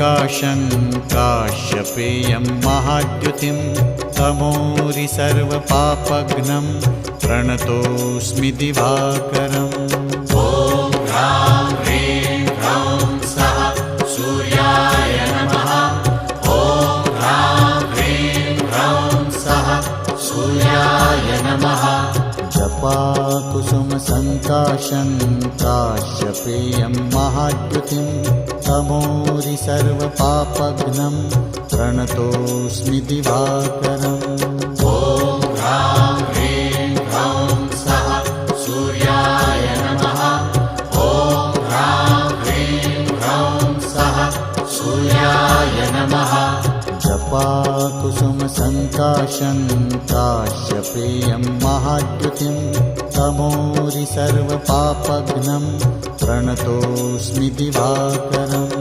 सङ्काशं काश्यपेयं महाद्युतिं तमोरि सर्वपापघ्नं प्रणतोऽस्मि दिवाकरम्। ॐ ह्रां ह्रीं ह्रौं सः सूर्याय नमः। ॐ ह्रां ह्रीं ह्रौं सः सूर्याय नमः। जपाकुसुमसङ्काशं काश्यपेयं महाद्युतिं तमोरि सर्वपापघ्नं प्रणतोऽस्मि दिवाकरम्। ॐ ह्रां ह्रीं ह्रौं सः सूर्याय नमः। ॐ ह्रां ह्रीं ह्रौं सः सूर्याय नमः। जपाकुसुमसङ्काशं काश्यपेयं महाद्युतिं तमोरि सर्वपापघ्नं प्रणतोऽस्मि दिवाकरम्।